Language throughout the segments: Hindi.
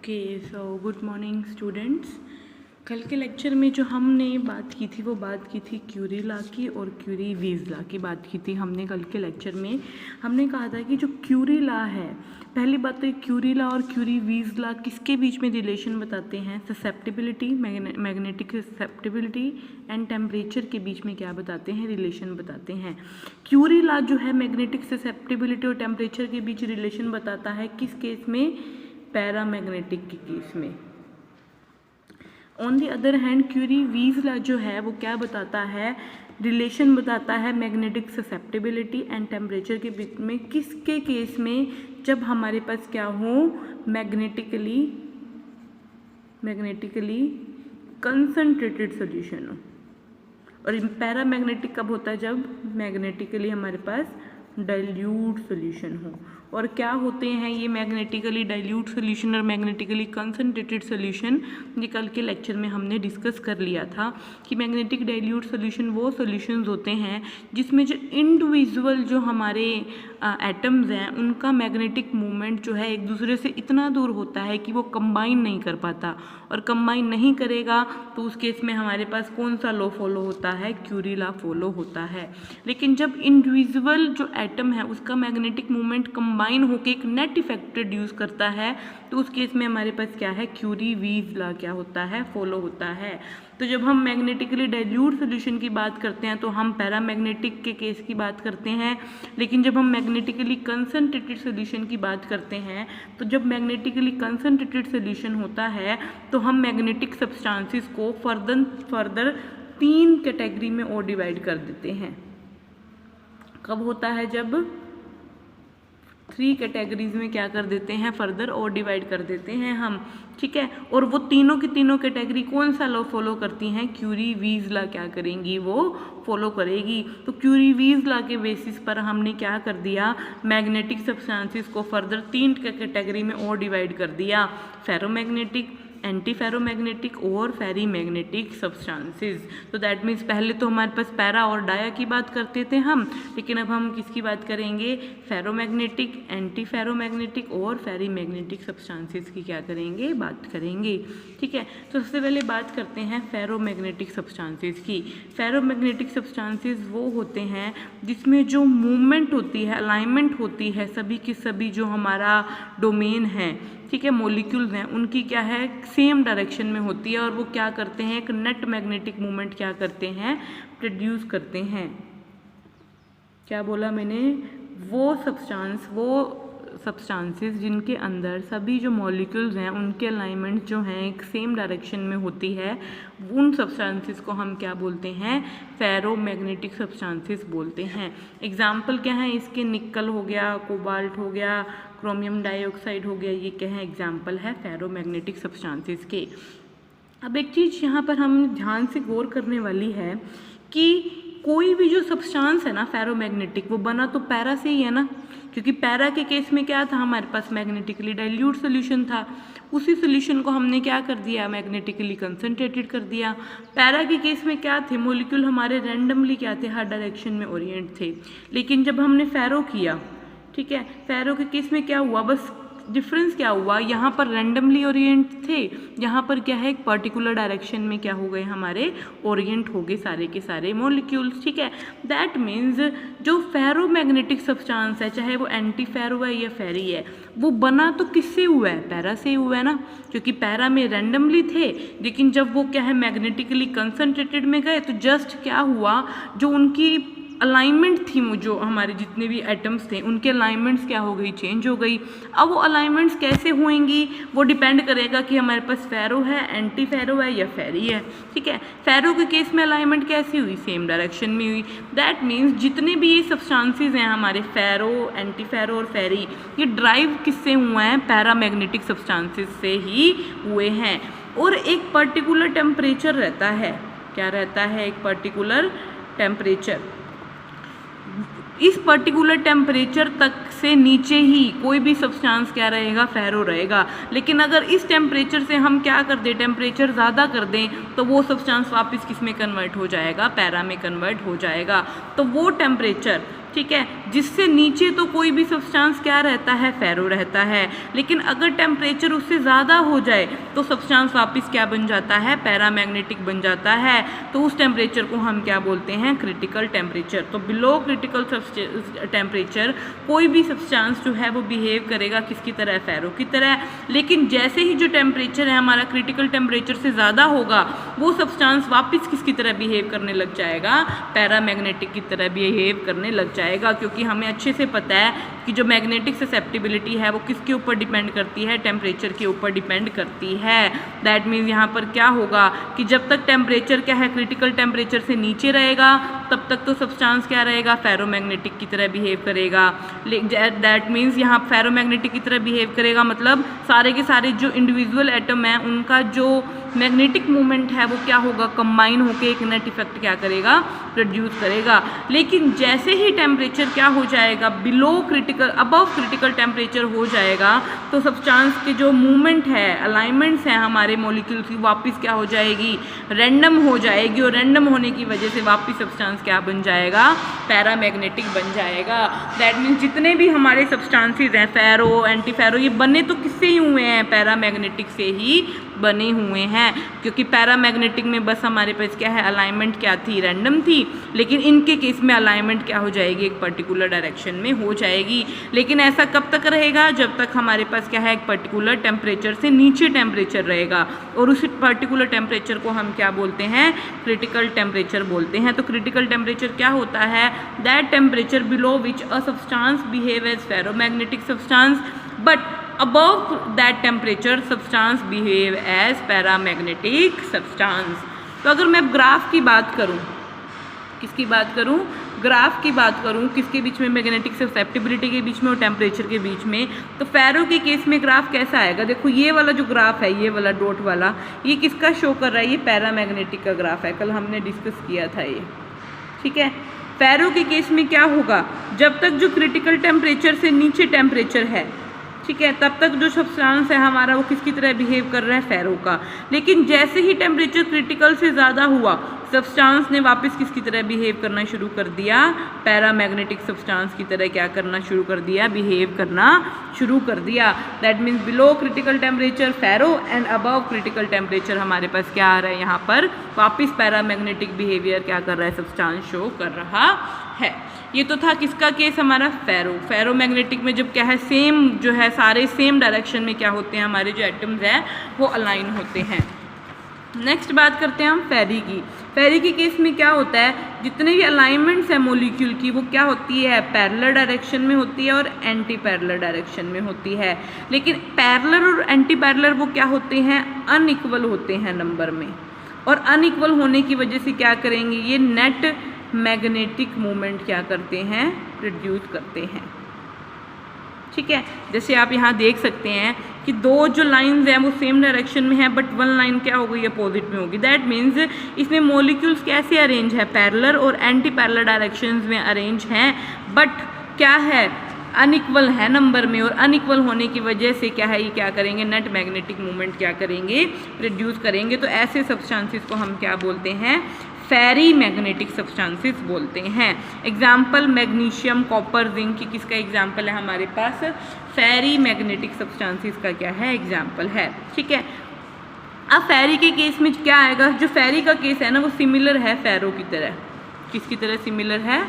Okay so good morning students. कल के लेक्चर में जो हमने बात की थी वो बात की थी क्यूरी लॉ की और क्यूरी-वीज लॉ की बात की थी हमने कल के लेक्चर में। हमने कहा था कि जो क्यूरी लॉ है, पहली बात तो क्यूरी लॉ और क्यूरी-वीज लॉ किसके बीच में रिलेशन बताते हैं? Susceptibility, magnetic susceptibility and temperature के बीच में क्या बताते हैं? रिलेशन बताते हैं। क्यूरी लॉ जो है मैग्नेटिक ससेप्टिबिलिटी और टेम्परेचर के बीच रिलेशन बताता है किस केस में? पैरामैग्नेटिक के केस में। On the other hand Curie Weiss law जो है वो क्या बताता है? रिलेशन बताता है मैग्नेटिक ससेप्टिबिलिटी एंड टेम्परेचर के बीच में किसके केस में? जब हमारे पास क्या हो? मैग्नेटिकली कंसंट्रेटेड सॉल्यूशन हो। और पैरामैग्नेटिक कब होता है? जब मैग्नेटिकली हमारे पास डाइल्यूट सॉल्यूशन हो। और क्या होते हैं ये मैग्नेटिकली डाइल्यूट सॉल्यूशन और मैग्नेटिकली कंसंट्रेटेड सॉल्यूशन? ये कल के लेक्चर में हमने डिस्कस कर लिया था कि मैग्नेटिक डाइल्यूट सॉल्यूशन वो सॉल्यूशंस होते हैं जिसमें जो इंडिविजुअल जो हमारे एटम्स हैं उनका मैग्नेटिक मूवमेंट जो है एक दूसरे से इतना दूर होता है कि वो कंबाइन नहीं कर पाता, और कंबाइन नहीं करेगा तो उस केस में हमारे पास कौन सा लॉ फॉलो होता है? क्यूरी लॉ फॉलो होता है। लेकिन जब इंडिविजुअल जो एटम है उसका मैग्नेटिक मूवमेंट कंबाइन होकर एक नेट इफेक्ट प्रोड्यूस करता है तो उस केस में हमारे पास क्या है? क्यूरी-वीज लॉ क्या होता है? फॉलो होता है। तो जब हम मैग्नेटिकली डाइल्यूट सॉल्यूशन की बात करते हैं तो हम पैरामैग्नेटिक के केस की बात करते हैं, लेकिन जब हम मैग्नेटिकली कंसंट्रेटेड सॉल्यूशन की बात करते हैं तो जब मैग्नेटिकली कंसंट्रेटेड सॉल्यूशन होता है तो हम मैग्नेटिक सब्सटेंसेस को फर्दर 3 कैटेगरी में और डिवाइड कर देते हैं। कब होता है? जब 3 कैटेगरीज में क्या कर देते हैं? फर्दर और डिवाइड कर देते हैं हम, ठीक है। और वो तीनों की तीनों कैटेगरी कौन सा लॉ फॉलो करती हैं? क्यूरी-वीज लॉ क्या करेंगी? वो फॉलो करेगी। तो क्यूरी-वीज लॉ के बेसिस पर हमने क्या कर दिया? मैग्नेटिक सब्सटेंसेस को फर्दर 3 कैटेगरी में और डिवाइड कर दिया, फेरोमैग्नेटिक, एंटी फेरोमैग्नेटिक और फेरीमैग्नेटिक सब्सटेंसेस। तो दैट मीन्स पहले तो हमारे पास पैरा और डाया की बात करते थे हम, लेकिन अब हम किसकी बात करेंगे? फेरोमैग्नेटिक, एंटी फेरोमैग्नेटिक और फेरीमैग्नेटिक सब्सटेंसेस की क्या करेंगे? बात करेंगे, ठीक है। तो सबसे पहले बात करते हैं फेरोमैग्नेटिक सब्सटेंसेस की। फेरोमैग्नेटिक सब्सटेंसेस वो होते हैं जिसमें जो मूवमेंट होती है, अलाइनमेंट होती है सभी की सभी जो हमारा डोमेन है, ठीक है, मॉलिक्यूल्स हैं, उनकी क्या है? सेम डायरेक्शन में होती है और वो क्या करते हैं? एक नेट मैग्नेटिक मूवमेंट क्या करते हैं? प्रोड्यूस करते हैं। क्या बोला मैंने? वो सब्सटेंसेस जिनके अंदर सभी जो मॉलिक्यूल्स हैं उनके अलाइनमेंट जो हैं एक सेम डायरेक्शन में होती है, उन सब्सटेंसेस को हम क्या बोलते हैं? फेरोमैग्नेटिक सब्सटेंसेस बोलते हैं। एग्जाम्पल क्या है इसके? निकल हो गया, कोबाल्ट हो गया, क्रोमियम डाइऑक्साइड हो गया, ये क्या है? एग्जाम्पल है फेरोमैग्नेटिक सब्सटेंसेस के। अब एक चीज़ यहाँ पर हम ध्यान से गौर करने वाली है कि कोई भी जो सब्सटेंस है ना फेरोमैग्नेटिक, वो बना तो पैरा से ही है ना, क्योंकि पैरा के केस में क्या था? हमारे पास मैग्नेटिकली डाइल्यूट सॉल्यूशन था, उसी सॉल्यूशन को हमने क्या कर दिया? मैग्नेटिकली कंसंट्रेटेड कर दिया। पैरा के केस में क्या थे? मॉलिक्यूल हमारे रैंडमली क्या थे? हर डायरेक्शन में ओरिएंट थे। लेकिन जब हमने फेरो किया, ठीक है, फेरो के केस में क्या हुआ? बस डिफरेंस क्या हुआ? यहाँ पर रैंडमली ओरिएंट थे, यहाँ पर क्या है? एक पर्टिकुलर डायरेक्शन में क्या हो गए? हमारे ओरिएंट हो गए सारे के सारे मॉलिक्यूल्स, ठीक है। दैट मीन्स जो फेरोमैग्नेटिक सब्सटेंस है, चाहे वो एंटी फेरो है या फेरी है, वो बना तो किससे हुआ है? पैरा से हुआ है ना, क्योंकि पैरा में रैंडमली थे, लेकिन जब वो क्या है? मैग्नेटिकली कंसंट्रेटेड में गए तो जस्ट क्या हुआ? जो उनकी अलाइनमेंट थी, जो हमारे जितने भी एटम्स थे उनके अलाइनमेंट्स क्या हो गई? चेंज हो गई। अब वो अलाइनमेंट्स कैसे होंगी वो डिपेंड करेगा कि हमारे पास फेरो है, एंटी फेरो है या फेरी है, ठीक है। फेरो के केस में अलाइनमेंट कैसी हुई? सेम डायरेक्शन में हुई। दैट मीन्स जितने भी ये सब्सटेंसेस हैं हमारे फेरो, एंटी फेरो और फेरी, ये ड्राइव किससे हुए हैं? पैरामैग्नेटिक सब्सटेंसेस से ही हुए हैं। और एक पर्टिकुलर टेम्परेचर रहता है, क्या रहता है? एक पर्टिकुलर टेम्परेचर। इस पर्टिकुलर टेम्परेचर तक से नीचे ही कोई भी सब्सटेंस क्या रहेगा? फेरो रहेगा। लेकिन अगर इस टेम्परेचर से हम क्या कर दें? टेम्परेचर ज़्यादा कर दें तो वो सब्सटेंस वापस किस में कन्वर्ट हो जाएगा? पैरा में कन्वर्ट हो जाएगा। तो वो टेम्परेचर, ठीक है, जिससे नीचे तो कोई भी सब्सटेंस क्या रहता है, फेरो रहता है, लेकिन अगर टेम्परेचर उससे ज़्यादा हो जाए तो सब्सटेंस वापस क्या बन जाता है, पैरामैग्नेटिक बन जाता है। तो उस टेम्परेचर को हम क्या बोलते हैं, क्रिटिकल टेम्परेचर। तो बिलो क्रिटिकल टेम्परेचर कोई भी सब्सटेंस जो है वो बिहेव करेगा किसकी तरह, फेरो की तरह। लेकिन जैसे ही जो टेम्परेचर है हमारा क्रिटिकल टेम्परेचर से ज़्यादा होगा वो सब्सटेंस वापस किसकी तरह बिहेव करने लग जाएगा, पैरामैग्नेटिक की तरह बिहेव करने लग जाएगा। क्योंकि हमें अच्छे से पता है कि जो मैग्नेटिक ससेप्टिबिलिटी है वो किसके ऊपर डिपेंड करती है, टेम्परेचर के ऊपर डिपेंड करती है। दैट मीन्स यहाँ पर क्या होगा कि जब तक टेम्परेचर क्या है, क्रिटिकल टेम्परेचर से नीचे रहेगा तब तक तो सब्सटेंस क्या रहेगा, फेरोमैग्नेटिक की तरह बिहेव करेगा। दैट मीन्स यहाँ फेरोमैग्नेटिक की तरह बिहेव करेगा मतलब सारे के सारे जो इंडिविजुअल एटम हैं उनका जो मैग्नेटिक मूवमेंट है वो क्या होगा, कंबाइन होकर एक नेट इफेक्ट क्या करेगा, प्रोड्यूस करेगा। लेकिन जैसे ही टेम्परेचर क्या हो जाएगा, below critical, above critical temperature हो जाएगा तो सब्सटेंस के जो मूवमेंट है, अलाइनमेंट्स हैं हमारे मॉलिक्यूल्स की, वापस क्या हो जाएगी, रैंडम हो जाएगी। और रैंडम होने की वजह से वापस सब्सटेंस क्या बन जाएगा, पैरामैग्नेटिक बन जाएगा। दैट मीन्स जितने भी हमारे सब्सटेंसेस हैं, फेरो, एंटी फेरो, ये बने तो किससे ही हुए हैं, पैरामैग्नेटिक से ही बने हुए हैं। क्योंकि पैरामैग्नेटिक में बस हमारे पास क्या है, अलाइनमेंट क्या थी, रैंडम थी। लेकिन इनके केस में अलाइनमेंट क्या हो जाएगी, एक पर्टिकुलर डायरेक्शन में हो जाएगी। लेकिन ऐसा कब तक रहेगा, जब तक हमारे पास क्या है, एक पर्टिकुलर टेम्परेचर से नीचे टेम्परेचर रहेगा। और उस पर्टिकुलर टेम्परेचर को हम क्या बोलते हैं, क्रिटिकल टेम्परेचर बोलते हैं। तो क्रिटिकल टेम्परेचर क्या होता है, that temperature below which a substance behave as ferromagnetic substance but above that temperature substance behave as paramagnetic substance। तो अगर मैं ग्राफ की बात करूं, किसकी बात करूं, ग्राफ की बात करूं, किसके बीच में, मैग्नेटिक ससेप्टिबिलिटी के बीच में और टेम्परेचर के बीच में। तो फेरो के केस में ग्राफ कैसा आएगा, देखो ये वाला जो ग्राफ है, ये वाला डॉट वाला, ये किसका शो कर रहा है, ये पैरामैग्नेटिक का ग्राफ है, कल हमने डिस्कस किया था ये, ठीक है। फेरो के केस में क्या होगा, जब तक जो क्रिटिकल टेम्परेचर से नीचे टेम्परेचर है, ठीक है, तब तक जो सब्सटेंस है हमारा वो किसकी तरह बिहेव कर रहा है, फेरो का। लेकिन जैसे ही टेम्परेचर क्रिटिकल से ज़्यादा हुआ, सब्सटेंस ने वापस किसकी तरह बिहेव करना शुरू कर दिया, पैरामैग्नेटिक सब्सटेंस की तरह क्या करना शुरू कर दिया, बिहेव करना शुरू कर दिया। That means below critical temperature ferro and above critical temperature हमारे पास क्या आ रहा है, यहाँ पर वापस पैरामैग्नेटिक बिहेवियर क्या कर रहा है, सब्सटेंस शो कर रहा है। ये तो था किसका केस, हमारा फेरो। फेरोमैग्नेटिक में जब क्या है, सेम जो है सारे सेम डायरेक्शन में क्या होते हैं, हमारे जो एटम्स हैं वो अलाइन होते हैं। नेक्स्ट बात करते हैं हम फेरी की। फेरी के केस में क्या होता है, जितने भी अलाइनमेंट्स हैं मॉलिक्यूल की वो क्या होती है, पैरेलल डायरेक्शन में होती है और एंटी पैरेलल डायरेक्शन में होती है। लेकिन पैरेलल और एंटी पैरेलल वो क्या होते हैं, अनइक्वल होते हैं नंबर में। और अनइक्वल होने की वजह से क्या करेंगे, ये नेट मैग्नेटिक मोमेंट क्या करते हैं, प्रोड्यूस करते हैं, ठीक है। जैसे आप यहाँ देख सकते हैं कि दो जो लाइंस हैं वो सेम डायरेक्शन में है, बट वन लाइन क्या हो गई, अपोजिट में होगी। दैट मीन्स इसमें मॉलिक्यूल्स कैसे अरेंज है, पैरेलल और एंटी पैरेलल डायरेक्शंस में अरेंज हैं, बट क्या है, अनइक्वल है नंबर में। और अनइक्वल होने की वजह से क्या है, ये क्या करेंगे, नेट मैग्नेटिक मूवमेंट क्या करेंगे, प्रोड्यूस करेंगे। तो ऐसे सब्सटेंसेस को हम क्या बोलते हैं, फेरी मैग्नेटिक सब्सटेंसेस बोलते हैं। एग्जाम्पल मैग्नीशियम, कॉपर, जिंक की किसका एग्जाम्पल है हमारे पास, फेरी मैग्नेटिक सब्सटेंसेस का क्या है, एग्जाम्पल है, ठीक है। अब फेरी के केस में क्या आएगा, जो फेरी का केस है ना वो सिमिलर है फेरो की तरह, किसकी तरह सिमिलर है,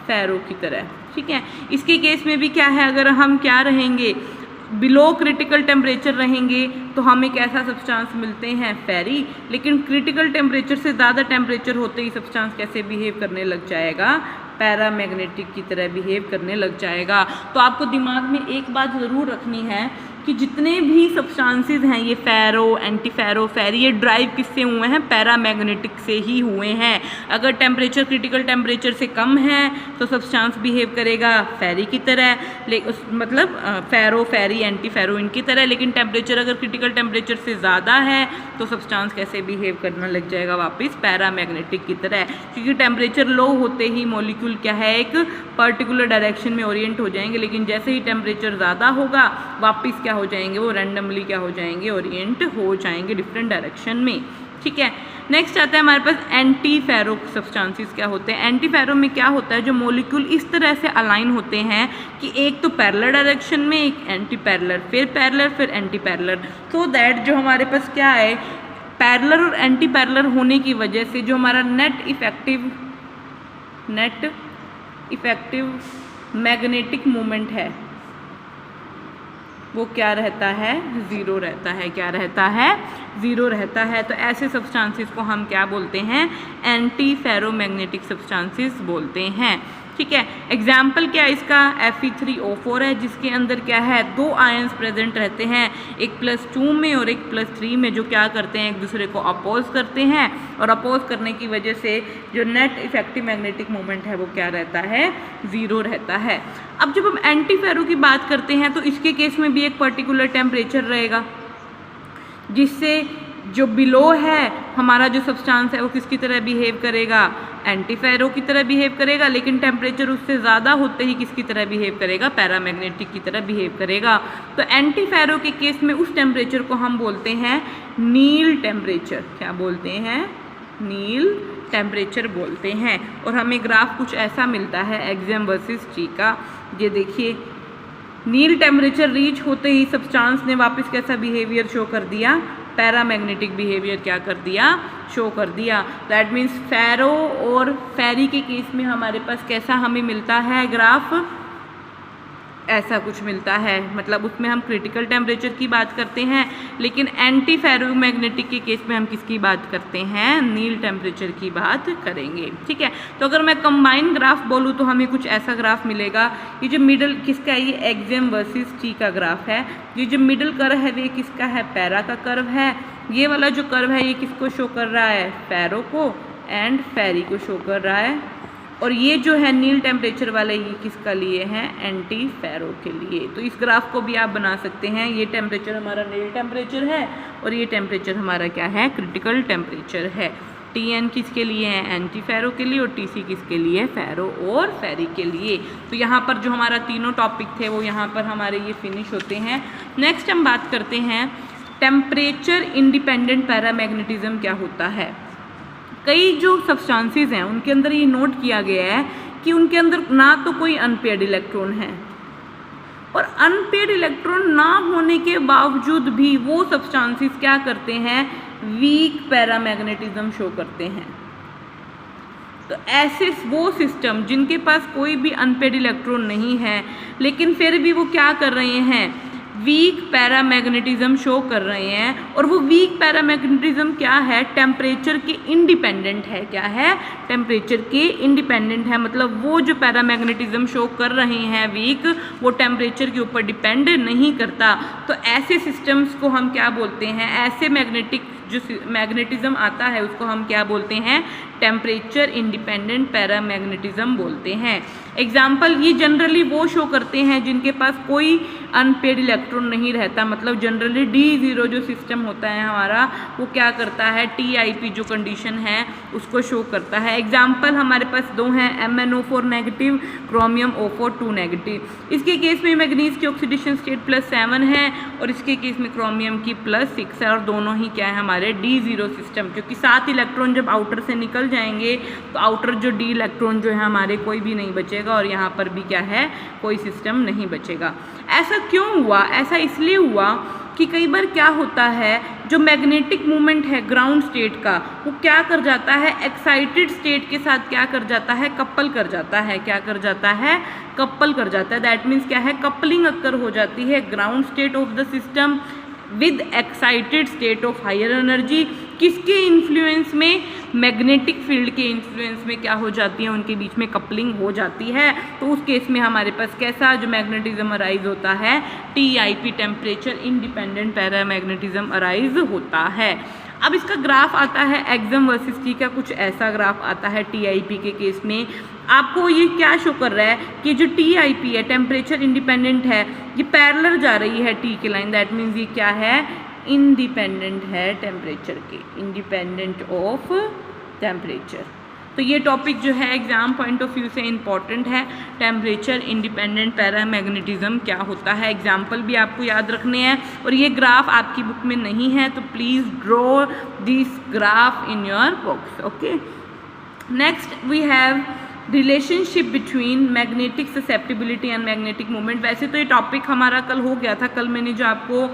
फेरो की तरह, ठीक है। इसके केस में भी क्या है, अगर हम क्या रहेंगे, बिलो क्रिटिकल टेम्परेचर रहेंगे तो हमें कैसा सब्सटेंस मिलते हैं, फेरी। लेकिन क्रिटिकल टेम्परेचर से ज़्यादा टेम्परेचर होते ही सब्सटेंस कैसे बिहेव करने लग जाएगा, पैरामैग्नेटिक की तरह बिहेव करने लग जाएगा। तो आपको दिमाग में एक बात ज़रूर रखनी है कि जितने भी सब्सटेंसेस हैं, ये फेरो, एंटी फेरो, फेरी, ये ड्राइव किससे हुए हैं, पैरामैग्नेटिक से ही हुए हैं। अगर टेम्परेचर क्रिटिकल टेम्परेचर से कम है तो सब्सटेंस बिहेव करेगा फेरी की तरह, मतलब फेरो, फेरी, एंटी फेरो इनकी तरह। लेकिन टेम्परेचर अगर क्रिटिकल टेम्परेचर से ज़्यादा है तो सब्सटेंस कैसे बिहेव करने लग जाएगा, वापस पैरामैग्नेटिक की तरह। क्योंकि टेम्परेचर लो होते ही मॉलिक्यूल क्या है, एक पर्टिकुलर डायरेक्शन में ओरिएंट हो जाएंगे। लेकिन जैसे ही टेम्परेचर ज़्यादा होगा वापस क्या हो जाएंगे, वो रैंडमली क्या हो जाएंगे, ओरिएंट हो जाएंगे डिफरेंट डायरेक्शन में, ठीक है। नेक्स्ट आता है हमारे पास एंटी फेरो सब्सटेंसेस क्या होते हैं। एंटी फेरो में क्या होता है, जो मॉलिक्यूल इस तरह से अलाइन होते हैं कि एक तो पैरेलल डायरेक्शन में, एक एंटी पैरेलल, फिर एंटी पैरेलल, सो दैट जो हमारे पास क्या है, पैरेलल और एंटी पैरेलल होने की वजह से जो हमारा नेट इफेक्टिव मैग्नेटिक मोमेंट है वो क्या रहता है, ज़ीरो रहता है। क्या रहता है, ज़ीरो रहता है। तो ऐसे सब्सटेंसेस को हम क्या बोलते हैं, एंटी फेरोमैग्नेटिक सब्सटेंसेस बोलते हैं। ठीक है। एग्जाम्पल क्या है इसका, Fe3O4 है, जिसके अंदर क्या है, दो आयंस प्रेजेंट रहते हैं, एक +2 में और एक +3 में, जो क्या करते हैं, एक दूसरे को अपोज करते हैं, और अपोज करने की वजह से जो नेट इफेक्टिव मैग्नेटिक मोमेंट है वो क्या रहता है, ज़ीरो रहता है। अब जब हम एंटी फेरो की बात करते हैं तो इसके केस में भी एक पर्टिकुलर टेम्परेचर रहेगा, जिससे जो बिलो है हमारा जो सब्सटेंस है वो किसकी तरह बिहेव करेगा, एंटी फेरो की तरह बिहेव करेगा, लेकिन टेम्परेचर उससे ज़्यादा होते ही किसकी तरह बिहेव करेगा, पैरामैग्नेटिक की तरह बिहेव करेगा। तो एंटी फेरो के केस में उस टेम्परेचर को हम बोलते हैं नील टेम्परेचर। क्या बोलते हैं, नील टेम्परेचर बोलते हैं। और हमें ग्राफ कुछ ऐसा मिलता है एक्सएम वर्सेस टी का। ये देखिए, नील टेम्परेचर रीच होते ही सब्सटेंस ने वापस कैसा बिहेवियर शो कर दिया, पैरामैग्नेटिक बिहेवियर क्या कर दिया, शो कर दिया। दैट मीन्स फेरो और फेरी के केस में हमारे पास कैसा हमें मिलता है ग्राफ, ऐसा कुछ मिलता है। मतलब उसमें हम क्रिटिकल टेम्परेचर की बात करते हैं, लेकिन एंटी फेरोमैग्नेटिक के केस में हम किसकी बात करते हैं, नील टेम्परेचर की बात करेंगे। ठीक है। तो अगर मैं कंबाइन ग्राफ बोलूँ तो हमें कुछ ऐसा ग्राफ मिलेगा। ये जो मिडल किसका है, ये एक्सएम वर्सेस टी का ग्राफ है। ये जो मिडल कर्व है ये किसका है, पैरा का कर्व है। ये वाला जो कर्व है ये किसको शो कर रहा है, फेरो को एंड फेरी को शो कर रहा है। और ये जो है नील टेम्परेचर वाले, ये किसका लिए हैं, एंटी फेरो के लिए। तो इस ग्राफ को भी आप बना सकते हैं। ये टेम्परेचर हमारा नील टेम्परेचर है और ये टेम्परेचर हमारा क्या है, क्रिटिकल टेम्परेचर है। Tn किसके लिए है, एंटी फेरो के लिए, और Tc किसके लिए, फेरो और फेरी के लिए। तो यहाँ पर जो हमारा तीनों टॉपिक थे वो यहाँ पर हमारे ये फिनिश होते हैं। नेक्स्ट हम बात करते हैं टेम्परेचर इंडिपेंडेंट पैरामैग्नेटिज्म क्या होता है। कई जो सब्सटेंसेस हैं उनके अंदर ये नोट किया गया है कि उनके अंदर ना तो कोई अनपेयर्ड इलेक्ट्रॉन है, और अनपेयर्ड इलेक्ट्रॉन ना होने के बावजूद भी वो सब्सटेंसेस क्या करते हैं, वीक पैरामैग्नेटिज्म शो करते हैं। तो ऐसे वो सिस्टम जिनके पास कोई भी अनपेयर्ड इलेक्ट्रॉन नहीं है, लेकिन फिर भी वो क्या कर रहे हैं, वीक पैरामैग्नेटिज्म शो कर रहे हैं। और वो वीक पैरामैग्नेटिज्म क्या है, टेम्परेचर के इंडिपेंडेंट है। क्या है, टेम्परेचर के इंडिपेंडेंट है। मतलब वो जो पैरामैग्नेटिज्म शो कर रहे हैं वीक, वो टेम्परेचर के ऊपर डिपेंड नहीं करता। तो ऐसे सिस्टम्स को हम क्या बोलते हैं, ऐसे जो मैग्नेटिज्म आता है उसको हम क्या बोलते हैं, टेम्परेचर इंडिपेंडेंट पैरामैग्नेटिज्म बोलते हैं। एग्जाम्पल, ये जनरली वो शो करते हैं जिनके पास कोई अनपेयर्ड इलेक्ट्रॉन नहीं रहता। मतलब जनरली D0 जो सिस्टम होता है हमारा, वो क्या करता है, TIP जो कंडीशन है उसको शो करता है। एग्जाम्पल हमारे पास दो हैं, MnO4 negative, chromium O4 2 negative. इसके केस में मैग्नीज की ऑक्सीडेशन स्टेट +7 है और इसके केस में क्रोमियम की +6 है, और दोनों ही क्या है हमारे D0 सिस्टम, क्योंकि 7 इलेक्ट्रॉन जब आउटर से निकल जाएंगे तो आउटर जो D इलेक्ट्रॉन जो है हमारे कोई भी नहीं बचेगा, और यहाँ पर भी क्या है, कोई सिस्टम नहीं बचेगा। ऐसा क्यों हुआ, ऐसा इसलिए हुआ कि कई बार क्या होता है, जो मैग्नेटिक मूवमेंट है ग्राउंड स्टेट का, वो क्या कर जाता है, एक्साइटेड स्टेट के साथ क्या कर जाता है, कपल कर जाता है। क्या कर जाता है, कपल कर जाता है। दैट मीन्स क्या है, कपलिंग अक्कर हो जाती है ground state of the system with excited state of higher energy. किसके इन्फ्लुएंस में, मैग्नेटिक फील्ड के इन्फ्लुएंस में क्या हो जाती है, उनके बीच में कपलिंग हो जाती है। तो उस केस में हमारे पास कैसा जो मैग्नेटिज्म अराइज होता है, TIP temperature independent paramagnetism arise होता है। अब इसका ग्राफ आता है एक्सएम वर्सेस टी का, कुछ ऐसा ग्राफ आता है TIP के केस में। आपको ये क्या शो कर रहा है कि जो TIP है, टेम्परेचर इंडिपेंडेंट है, ये पैरेलल जा रही है T की लाइन। दैट मीन्स ये क्या है, इंडिपेंडेंट है टेम्परेचर के, इंडिपेंडेंट ऑफ टेम्परेचर। तो ये टॉपिक जो है एग्ज़ाम पॉइंट ऑफ व्यू से इम्पॉर्टेंट है। टेम्परेचर इंडिपेंडेंट पैरामैग्नेटिज्म क्या होता है, एग्जाम्पल भी आपको याद रखने हैं। और ये ग्राफ आपकी बुक में नहीं है तो please draw this graph in your books. Okay, next we have relationship between magnetic susceptibility and magnetic movement. वैसे तो ये टॉपिक हमारा कल हो गया था, कल मैंने जो आपको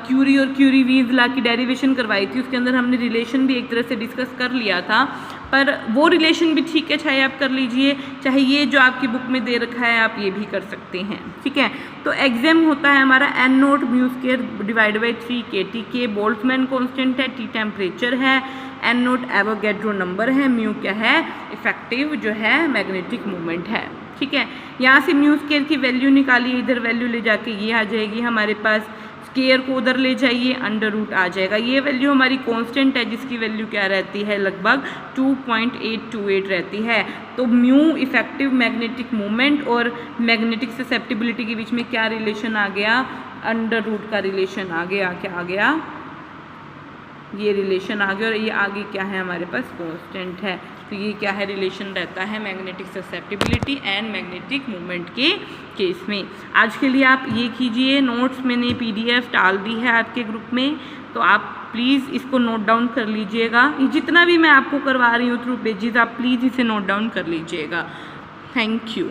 क्यूरी और क्यूरी-वीज लॉ की डेरिवेशन करवाई थी उसके अंदर हमने रिलेशन भी एक तरह से डिस्कस कर लिया था, पर वो रिलेशन भी ठीक है, चाहे आप कर लीजिए, चाहे ये जो आपकी बुक में दे रखा है आप ये भी कर सकते हैं। ठीक है, तो एग्जाम होता है हमारा n note mu square divide by 3 kT के, बोल्ट्जमैन कांस्टेंट है, T टेम्परेचर है, n नोट एवोगैड्रो नंबर है, म्यू क्या है, इफेक्टिव जो है मैग्नेटिक मूवमेंट है। ठीक है, यहाँ से म्यू स्क्वायर की वैल्यू निकालिए, इधर वैल्यू ले जाके ये आ जाएगी हमारे पास, स्क्वायर को उधर ले जाइए, अंडर रूट आ जाएगा। ये वैल्यू हमारी कांस्टेंट है जिसकी वैल्यू क्या रहती है, लगभग 2.828 रहती है। तो म्यू इफेक्टिव मैग्नेटिक मूवमेंट और मैग्नेटिक ससेप्टिबिलिटी के बीच में क्या रिलेशन आ गया, अंडर रूट का रिलेशन आ गया। क्या आ गया, ये रिलेशन आ गया, और ये आगे क्या है हमारे पास, कांस्टेंट है। तो ये क्या है, रिलेशन रहता है magnetic susceptibility and magnetic movement के केस में। आज के लिए आप ये कीजिए, नोट्स मैंने PDF डाल दी है आपके ग्रुप में, तो आप प्लीज़ इसको नोट डाउन कर लीजिएगा। ये जितना भी मैं आपको करवा रही हूँ थ्रू पेजेस, आप प्लीज़ इसे नोट डाउन कर लीजिएगा। Thank you.